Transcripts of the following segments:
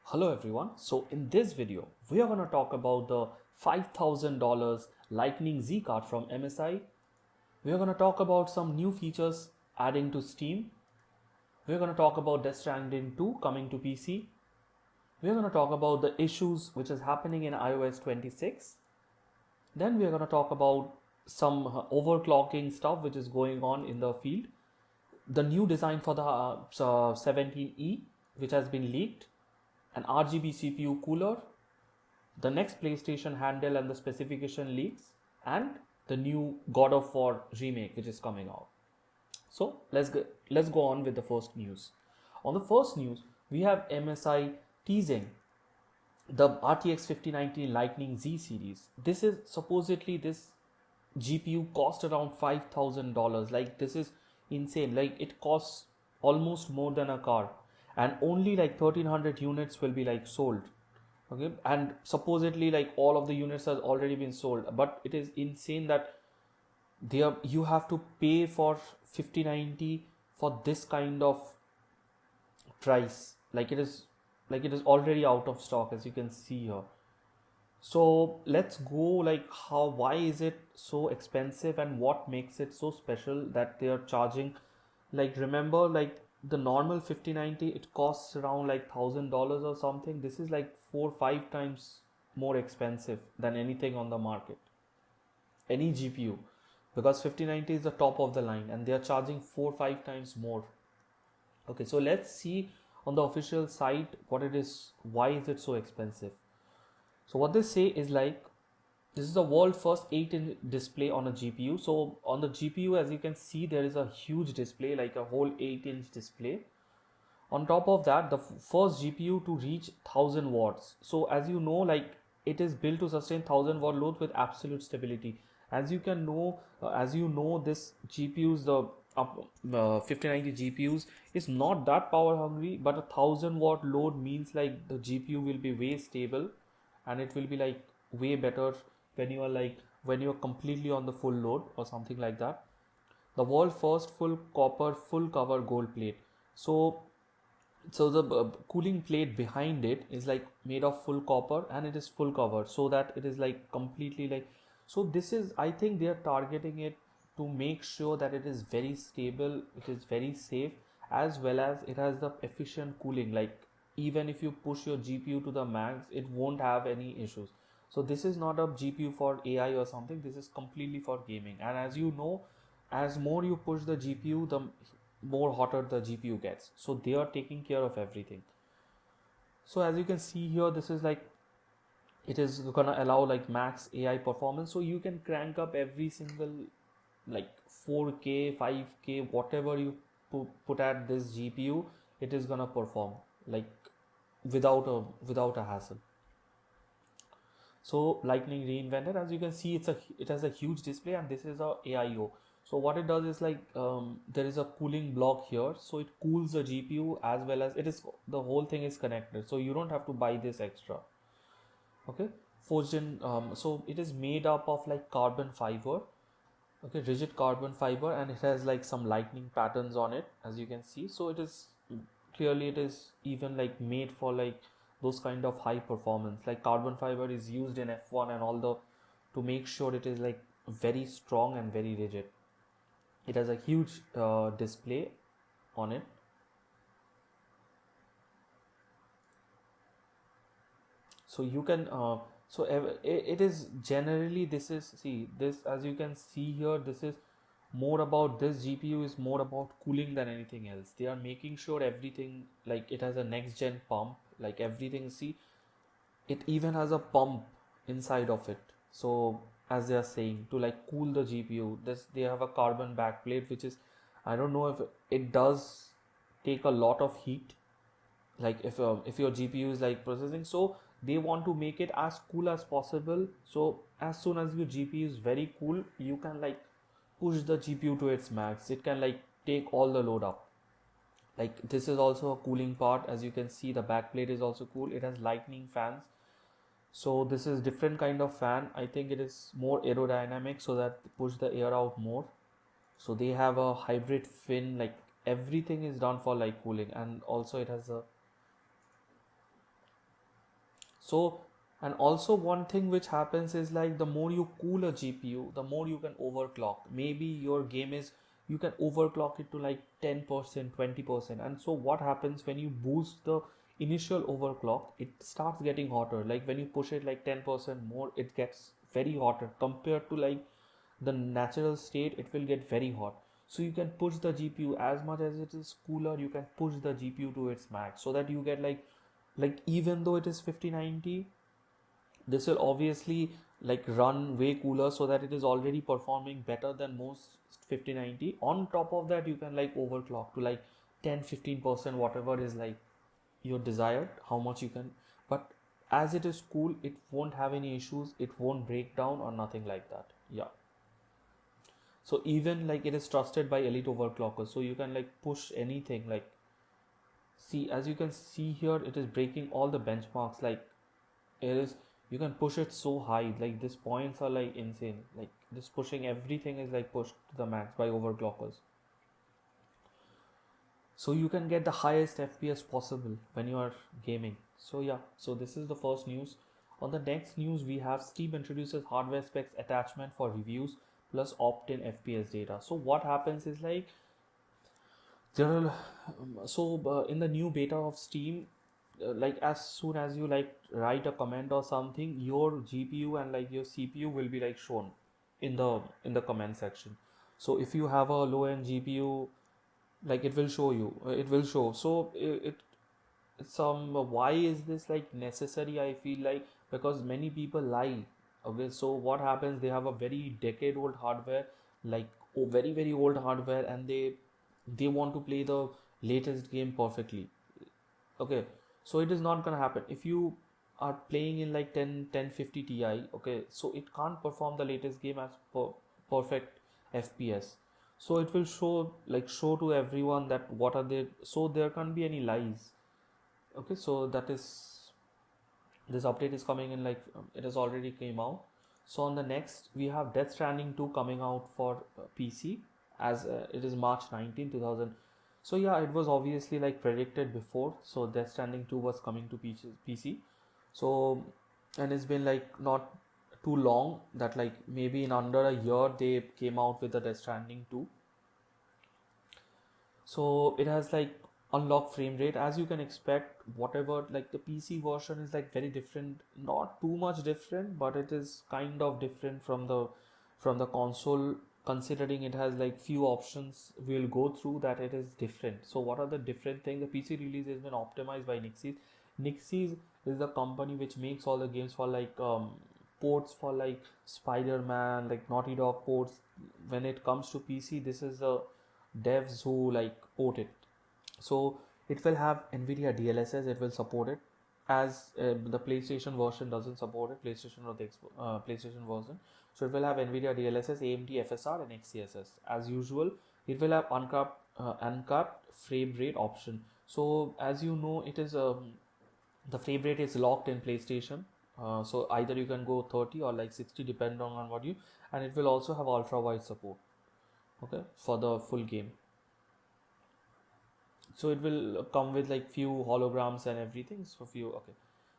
Hello everyone. So in this video, we are going to talk about the $5,000 Lightning Z card from MSI. We are going to talk about some new features adding to Steam. We are going to talk about Death Stranding 2 coming to PC. We are going to talk about the issues which is happening in iOS 26. Then we are going to talk about some overclocking stuff which is going on in the field. The new design for the 17E which has been leaked, an RGB CPU cooler, the next PlayStation handle and the specification leaks, and the new God of War remake which is coming out. So let's go on with the first news. On the first news, we have MSI teasing the RTX 5090 Lightning Z series. This is supposedly this GPU cost around $5,000. Like this is insane. Like it costs almost more than a car, and only like 1,300 units will be like sold. Okay, and supposedly like all of the units has already been sold, but it is insane that you have to pay for 5090 for this kind of price. Like it is already out of stock, as you can see here. So let's go like why is it so expensive and what makes it so special that they are charging, like remember like the normal 5090 it costs around like $1,000 or something. This is like 4 5 times more expensive than anything on the market, any GPU, because 5090 is the top of the line and they are charging 4 5 times more. Okay, so let's see on the official site what it is, why is it so expensive. So what they say is like this is the world first 8-inch display on a GPU. So on the GPU, as you can see, there is a huge display, like a whole 8-inch display. On top of that, the first GPU to reach 1000 watts. So as you know, like it is built to sustain 1000-watt load with absolute stability. As you can know, this GPUs, the 5090 GPUs is not that power hungry, but a 1000-watt load means like the GPU will be way stable, and it will be like way better when you are completely on the full load or something like that. The world first full copper full cover gold plate. So the cooling plate behind it is like made of full copper and it is full cover, so that it is like completely like, so this is, I think they are targeting it to make sure that it is very stable, it is very safe, as well as it has the efficient cooling. Like even if you push your GPU to the max, it won't have any issues. So this is not a GPU for AI or something, this is completely for gaming. And as you know, as more you push the GPU, the more hotter the GPU gets. So they are taking care of everything. So as you can see here, this is like it is gonna allow like max AI performance. So you can crank up every single like 4K, 5K, whatever you put at this GPU, it is gonna perform like without a hassle. So Lightning reinvented, as you can see, it has a huge display, and this is a AIO. So what it does is like there is a cooling block here, so it cools the GPU as well as the whole thing is connected, so you don't have to buy this extra. Okay, forged in so it is made up of like carbon fiber, okay, rigid carbon fiber, and it has like some lightning patterns on it, as you can see. So it is clearly, it is even like made for like those kind of high performance. Like carbon fiber is used in F1 and all the, to make sure it is like very strong and very rigid. It has a huge display on it. So you can it is generally, this is, see this, as you can see here, this is more about, this GPU is more about cooling than anything else. They are making sure everything, like it has a next gen pump, like everything, see, it even has a pump inside of it. So as they are saying, to like cool the GPU, this, they have a carbon backplate, which is, I don't know if it does take a lot of heat, like if your GPU is like processing, so they want to make it as cool as possible. So as soon as your GPU is very cool, you can like push the GPU to its max, it can like take all the load up. Like this is also a cooling part, as you can see, the back plate is also cool, it has lightning fans. So this is different kind of fan, I think it is more aerodynamic, so that push the air out more. So they have a hybrid fin, like everything is done for like cooling, and also it has a, So, and also one thing which happens is like the more you cool a GPU, the more you can overclock. Maybe your game is, you can overclock it to like 10%, 20%. And so what happens when you boost the initial overclock, it starts getting hotter. Like when you push it like 10% more, it gets very hotter compared to like the natural state. It will get very hot. So you can push the GPU as much as it is cooler, you can push the GPU to its max, so that you get like even though it is 5090, this will obviously like run way cooler, so that it is already performing better than most 5090. On top of that, you can like overclock to like 10-15%, whatever is like your desired, how much you can. But as it is cool, it won't have any issues, it won't break down or nothing like that. Yeah. So even like it is trusted by elite overclockers, so you can like push anything. Like, see, as you can see here, it is breaking all the benchmarks. Like it is, you can push it so high, like these points are like insane. Like this pushing, everything is like pushed to the max by overclockers, so you can get the highest FPS possible when you are gaming. So yeah, so this is the first news. On the next news, we have Steam introduces hardware specs attachment for reviews plus opt-in FPS data. So what happens is like there are in the new beta of Steam, like as soon as you like write a comment or something, your GPU and like your CPU will be like shown in the comment section. So if you have a low end GPU, like it will show you, it will show. So it some why is this like necessary? I feel like because many people lie. Okay, so what happens, they have a very decade old hardware, like very very old hardware, and they want to play the latest game perfectly. Okay, so it is not gonna happen if you are playing in like 1050 Ti. Okay, so it can't perform the latest game as perfect FPS. So it will show to everyone that what are they, so there can't be any lies. Okay, so that is, this update is coming in like it has already came out. So on the next, we have Death Stranding 2 coming out for PC, as it is March 19 2000. So yeah, it was obviously like predicted before. So Death Stranding 2 was coming to PC. So, and it's been like not too long that like maybe in under a year they came out with the Death Stranding 2. So it has like unlocked frame rate, as you can expect. Whatever, like the PC version is like very different, not too much different, but it is kind of different from the console, considering it has like few options. We'll go through that. It is different. So what are the different things? The PC release has been optimized by Nixie. Nixie is the company which makes all the games for like ports for like Spider-Man, like Naughty Dog ports. When it comes to PC, this is the devs who like port it. So it will have NVIDIA DLSS, it will support it, as the PlayStation version doesn't support it, PlayStation or the PlayStation version. So it will have NVIDIA DLSS, AMD FSR and XeSS as usual. It will have uncapped frame rate option. So as you know, it is the frame rate is locked in PlayStation. So either you can go 30 or like 60 depending on what you, and it will also have ultra wide support, okay, for the full game. So it will come with like few holograms and everything. So few, okay.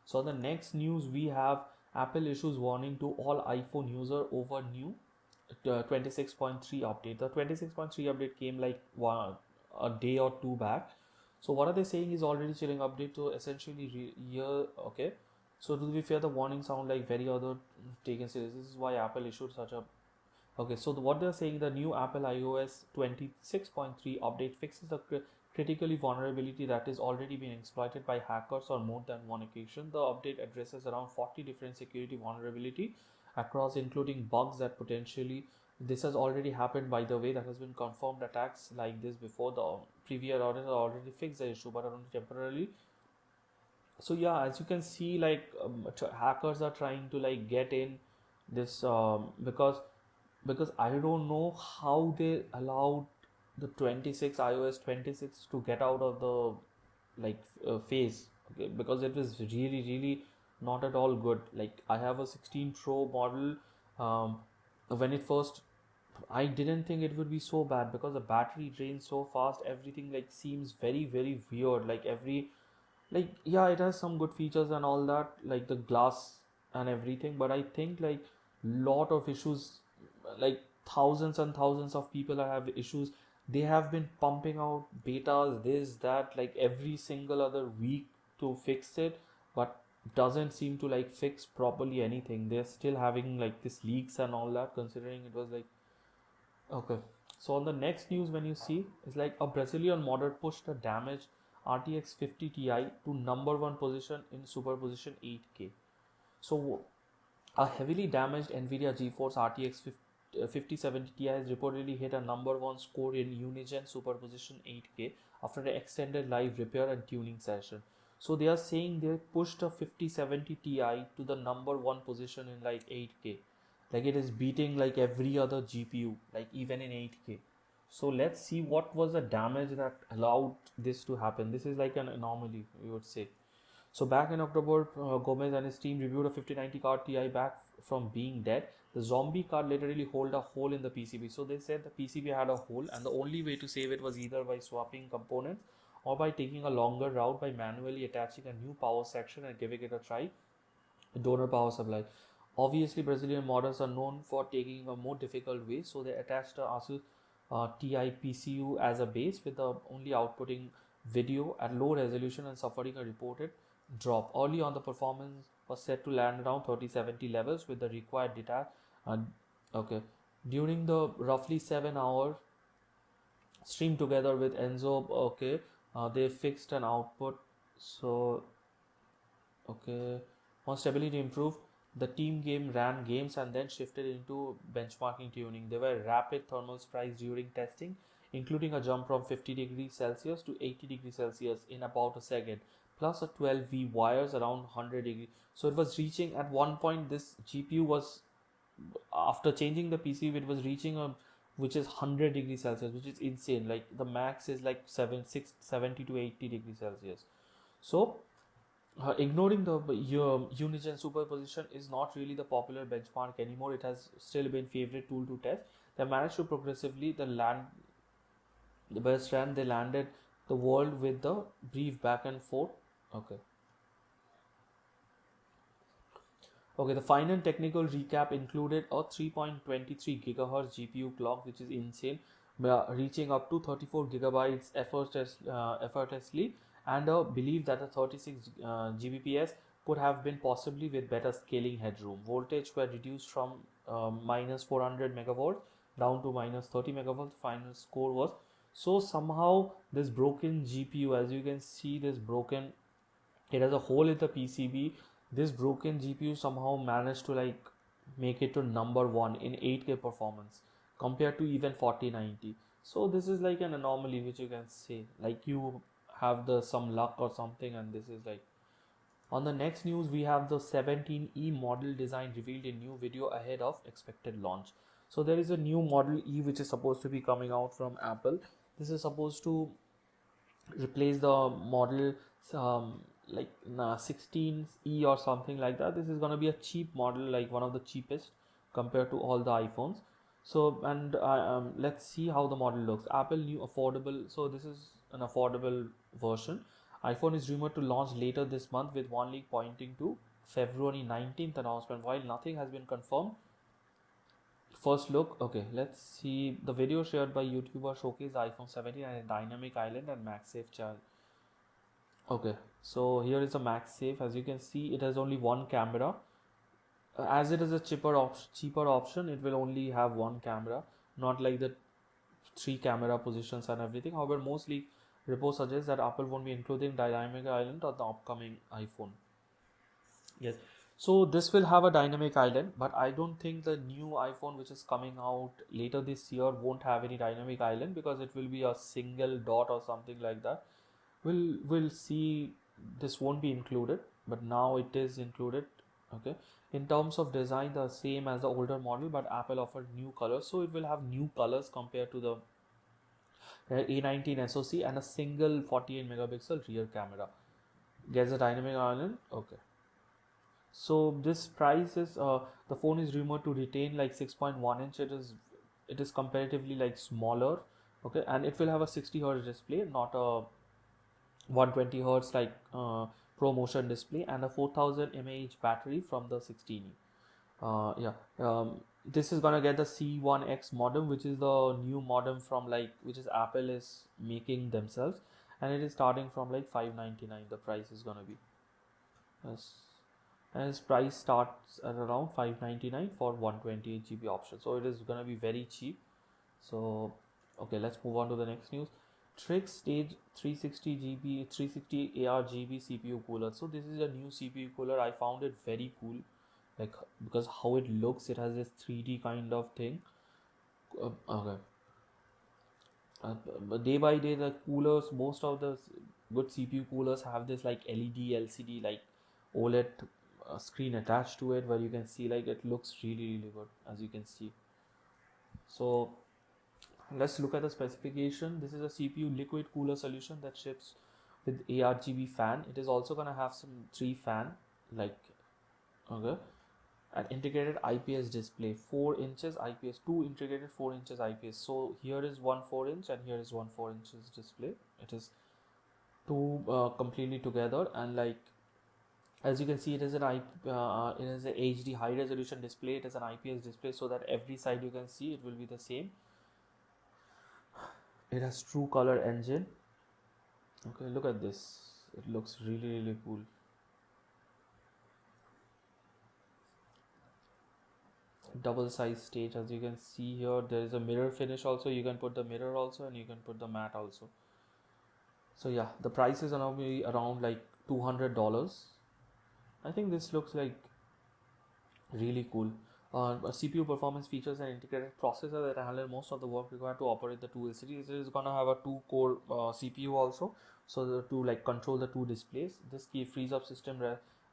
So the next news, we have Apple issues warning to all iPhone user over new 26.3 update. The 26.3 update came like a day or two back. So what are they saying is already chilling update to essentially year. Okay, so do we fear the warning sound like very other taken serious? This is why Apple issued such a. Okay, so what they're saying, the new Apple iOS 26.3 update fixes the critically vulnerability that is already being exploited by hackers on more than one occasion. The update addresses around 40 different security vulnerability across, including bugs that potentially, this has already happened by the way, that has been confirmed attacks like this before. The previous audit already fixed the issue, but only temporarily. So yeah, as you can see, like hackers are trying to like get in this because I don't know how they allowed the 26 iOS 26 to get out of the like phase. Okay, because it was really really not at all good. Like I have a 16 Pro model. When it first, I didn't think it would be so bad because the battery drains so fast. Everything like seems very very weird. Like every like, yeah, it has some good features and all that, like the glass and everything, but I think like lot of issues, like thousands and thousands of people have issues. They have been pumping out betas, this, that, like every single other week to fix it, but doesn't seem to like fix properly anything. They're still having like this leaks and all that, considering it was like, okay. So on the next news, when you see, it's like a Brazilian model pushed a damaged RTX 50 Ti to number one position in superposition 8K. So a heavily damaged Nvidia GeForce RTX 5070 Ti has reportedly hit a number one score in Unigen Superposition 8K after an extended live repair and tuning session. So they are saying they pushed a 5070 Ti to the number one position in like 8K. Like it is beating like every other GPU, like even in 8K. So let's see what was the damage that allowed this to happen. This is like an anomaly, we would say. So back in October, Gomez and his team reviewed a 5090 card Ti back from being dead. The zombie card literally hold a hole in the PCB. So they said the PCB had a hole, and the only way to save it was either by swapping components or by taking a longer route by manually attaching a new power section and giving it a try. Donor power supply. Obviously, Brazilian models are known for taking a more difficult way, so they attached a ASUS TI PCU as a base with the only outputting video at low resolution and suffering a reported drop. Early on, the performance was set to land around 3070 levels with the required data. Uh, okay, during the roughly 7 hour stream together with Enzo, okay, they fixed an output. So okay, once stability improved, the team game ran games and then shifted into benchmarking tuning. There were rapid thermal spikes during testing, including a jump from 50 degrees Celsius to 80 degrees Celsius in about a second, plus a 12V wires around 100 degrees. So it was reaching at one point, this GPU was, after changing the PCB, it was reaching a, which is 100 degrees Celsius, which is insane. Like the max is like 70 to 80 degrees Celsius. So ignoring the Unigen superposition is not really the popular benchmark anymore. It has still been favorite tool to test. They managed to progressively the best ran. They landed the world with the brief back and forth. Okay. Okay, the final technical recap included a 3.23 gigahertz GPU clock, which is insane, reaching up to 34 gigabytes effortlessly, and a belief that the 36 Gbps could have been possibly with better scaling headroom. Voltage were reduced from minus 400 megavolts down to minus 30 megavolts. The final score was, so somehow this broken GPU, as you can see, this broken, it has a hole in the PCB. This broken GPU somehow managed to like make it to number one in 8K performance compared to even 4090. So this is like an anomaly, which you can say, like you have the some luck or something, and this is like. On the next news, we have the 17E model design revealed in new video ahead of expected launch. So there is a new Model E which is supposed to be coming out from Apple. This is supposed to replace the model like 16E or something like that. This is going to be a cheap model, like one of the cheapest compared to all the iPhones. So, and let's see how the model looks. Apple new affordable. So this is an affordable version. iPhone is rumored to launch later this month, with one leak pointing to February 19th announcement. While nothing has been confirmed, first look. Okay, let's see. The video shared by YouTuber showcase iPhone 17 and a dynamic island and MagSafe charge. Okay, so here is a MagSafe. As you can see, it has only one camera. As it is a cheaper option, it will only have one camera, not like the three camera positions and everything. However, mostly reports suggest that Apple won't be including dynamic island on the upcoming iPhone. Yes. So this will have a dynamic island, but I don't think the new iPhone which is coming out later this year won't have any dynamic island, because it will be a single dot or something like that. We'll see. This won't be included, but now it is included. Okay. In terms of design, the same as the older model, but Apple offered new colors, so it will have new colors compared to the A19 SoC and a single 48 megapixel rear camera. Gets a dynamic island. Okay. So this price is the phone is rumored to retain like 6.1 inch. It is comparatively like smaller. Okay, and it will have a 60 Hz display, not a 120 hertz like pro motion display, and a 4000 mAh battery from the 16E. Yeah, this is gonna get the C1X modem, which is the new modem from like which is Apple is making themselves, and it is starting from like 599. The price is gonna be, yes, and its price starts at around 599 for 128 GB option. So it is gonna be very cheap. So okay, let's move on to the next news. Trick Stage 360 ARGB CPU cooler. So this is a new CPU cooler. I found it very cool, like because how it looks, it has this 3D kind of thing. Okay, but day by day the coolers, most of the good CPU coolers have this like LED, LCD, like OLED screen attached to it, where you can see like it looks really good, as you can see. So let's look at the specification. This is a CPU liquid cooler solution that ships with ARGB fan. It is also gonna have some 3 fan, like, okay, an integrated IPS display, 4 inches IPS, 2 integrated 4 inches IPS. So here is one 4-inch and here is one 4 inches display. It is two completely together, and like as you can see, it is it is a HD high resolution display. It is an IPS display, so that every side you can see it will be the same. It has true color engine. Okay, look at this. It looks really cool. Double size stage, as you can see here. There is a mirror finish also. You can put the mirror also, and you can put the matte also. So yeah, the price is gonna be around like $200. I think this looks like really cool. CPU performance features an integrated processor that handle most of the work required to operate the two LCDs. It is gonna have a 2-core CPU also, so to like control the 2 displays. This key frees up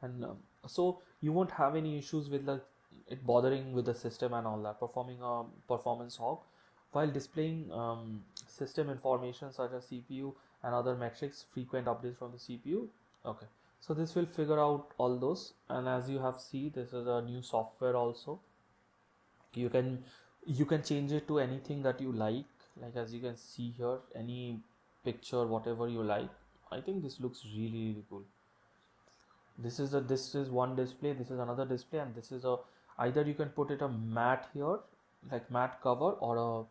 and so you won't have any issues with like it bothering with the system and all that. Performing a performance hog while displaying system information such as CPU and other metrics, frequent updates from the CPU. Okay. So this will figure out all those, and as you have seen, this is a new software also. You can change it to anything that you like as you can see here, any picture, whatever you like. I think this looks really cool. This is one display, this is another display, and this is a either you can put it a matte here, like matte cover, or a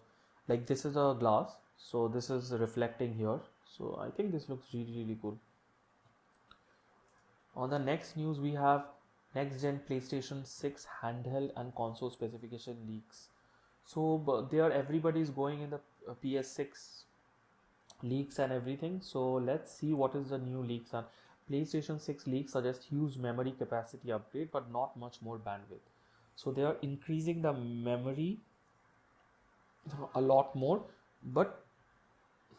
like this is a glass, so this is reflecting here. So I think this looks really cool. On the next news, we have next gen PlayStation 6 handheld and console specification leaks. So there everybody is going in the PS6 leaks and everything. So let's see what is the new leaks. And PlayStation 6 leaks suggest huge memory capacity upgrade, but not much more bandwidth. So they are increasing the memory a lot more, but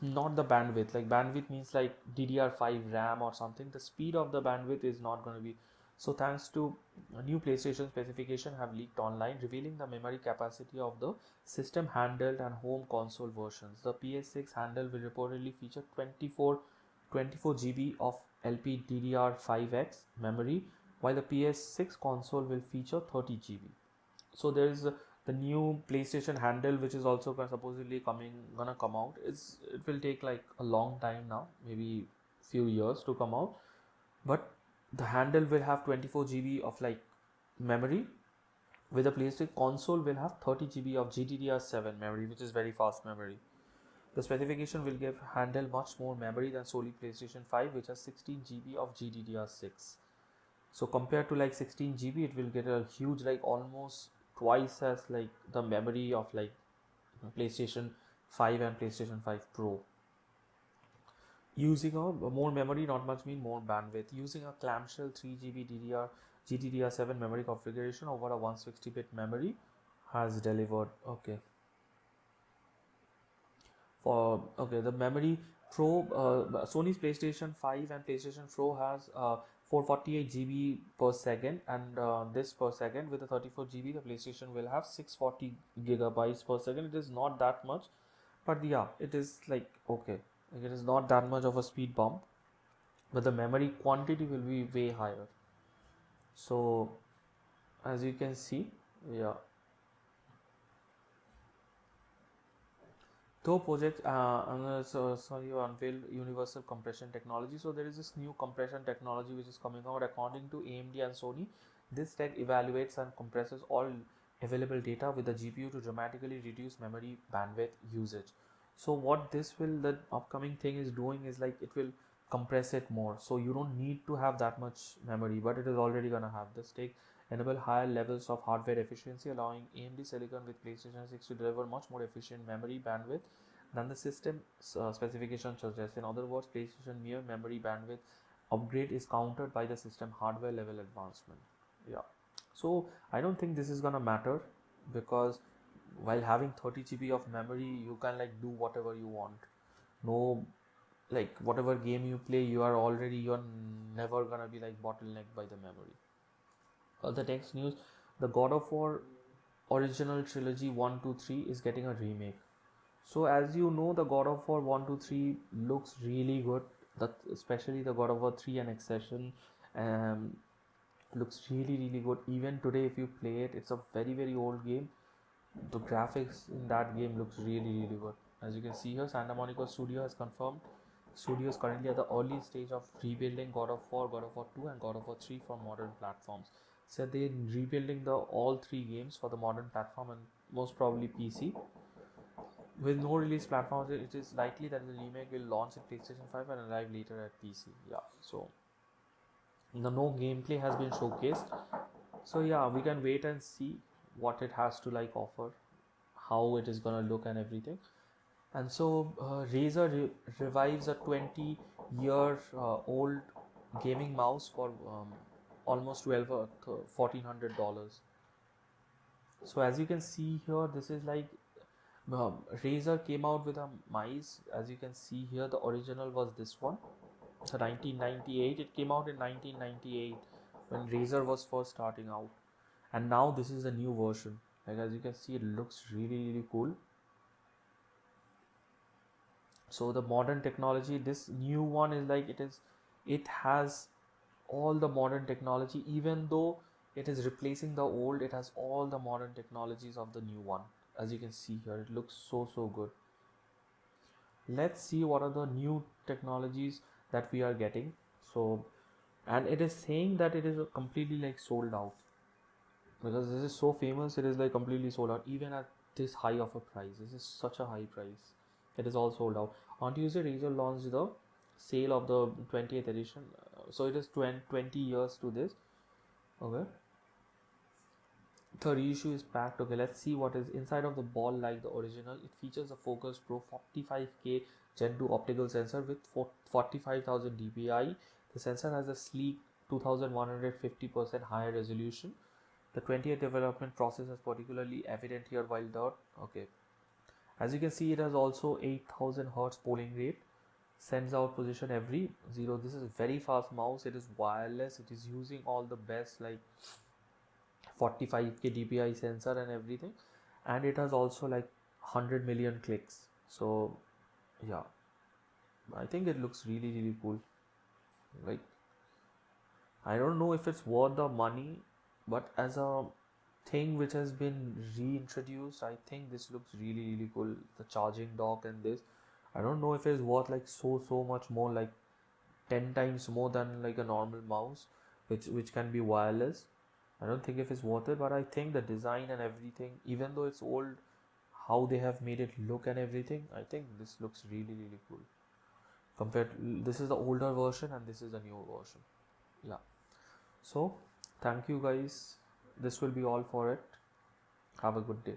not the bandwidth. Like bandwidth means like DDR5 RAM or something. The speed of the bandwidth is not going to be. So thanks to a new PlayStation specification have leaked online, revealing the memory capacity of the system handheld and home console versions. The PS6 handheld will reportedly feature 24 GB of LPDDR5X memory, while the PS6 console will feature 30 GB. So there is the new PlayStation handle, which is also supposedly gonna come out. It will take like a long time now, maybe few years to come out, but the handle will have 24 GB of like memory, with the PlayStation console will have 30 GB of GDDR7 memory, which is very fast memory. The specification will give handle much more memory than solely PlayStation 5, which has 16 GB of GDDR6. So compared to like 16 GB, it will get a huge, like almost twice as like the memory of like PlayStation 5 and PlayStation 5 Pro. Using a more memory not much mean more bandwidth. Using a clamshell 3 GB GDDR7 memory configuration over a 160-bit memory has delivered. Okay. The memory Pro, Sony's PlayStation 5 and PlayStation Pro has 448 GB per second, and this per second with the 34 GB, the PlayStation will have 640 gigabytes per second. It is not that much, but yeah, it is like okay. Like, it is not that much of a speed bump, but the memory quantity will be way higher. So as you can see, yeah. Though project so you unveiled universal compression technology. So there is this new compression technology which is coming out. According to AMD and Sony, this tech evaluates and compresses all available data with the GPU to dramatically reduce memory bandwidth usage. So what this will, the upcoming thing is doing is like it will compress it more. So you don't need to have that much memory, but it is already gonna have this tech enable higher levels of hardware efficiency, allowing AMD Silicon with PlayStation 6 to deliver much more efficient memory bandwidth than the system specification suggests. In other words, PlayStation mere memory bandwidth upgrade is countered by the system hardware level advancement. Yeah. So I don't think this is gonna matter, because while having 30 GB of memory, you can like do whatever you want. No, like whatever game you play, you're never gonna be like bottlenecked by the memory. The next news, the God of War original trilogy 1, 2, 3 is getting a remake. So as you know, the God of War 1, 2, 3 looks really good. Especially the God of War 3 and Accession um, looks really good. Even today, if you play it, it's a very old game. The graphics in that game looks really good. As you can see here, Santa Monica Studio has confirmed studio is currently at the early stage of rebuilding God of War, God of War 2 and God of War 3 for modern platforms. So they're rebuilding the all three games for the modern platform and most probably PC. With no release platforms, it is likely that the remake will launch at PlayStation 5 and arrive later at PC. Yeah, so no gameplay has been showcased. So yeah, we can wait and see what it has to like offer, how it is gonna look and everything. And so Razer revives a 20-year old gaming mouse for almost 12 or $1,400. So as you can see here, this is like Razer came out with a mice. As you can see here, the original was this one. So 1998, it came out in 1998 when Razer was first starting out, and now this is the new version. Like as you can see, it looks really cool. So the modern technology, this new one is like it has all the modern technology. Even though it is replacing the old, it has all the modern technologies of the new one. As you can see here, it looks so good. Let's see what are the new technologies that we are getting. So, and it is saying that it is completely like sold out, because this is so famous. It is like completely sold out even at this high of a price. This is such a high price. It is all sold out. On Tuesday, Razer launched the sale of the 20th edition. So it is 20 years to this. Okay, the reissue is packed. Okay, let's see what is inside of the ball. Like the original, it features a Focus Pro 45K Gen 2 optical sensor with 45,000 dpi. The sensor has a sleek 2150% higher resolution. The 20th development process is particularly evident here while the okay. As you can see, it has also 8000 Hz polling rate, sends out position every 0. This is a very fast mouse. It is wireless. It is using all the best like 45K dpi sensor and everything, and it has also like 100 million clicks. So yeah, I think it looks really cool. Like I don't know if it's worth the money, but as a thing which has been reintroduced, I think this looks really cool. The charging dock and this, I don't know if it's worth like so much more, like 10 times more than like a normal mouse, which can be wireless. I don't think if it's worth it, but I think the design and everything, even though it's old, how they have made it look and everything, I think this looks really cool. Compared to, this is the older version and this is the new version. Yeah. So thank you guys. This will be all for it. Have a good day.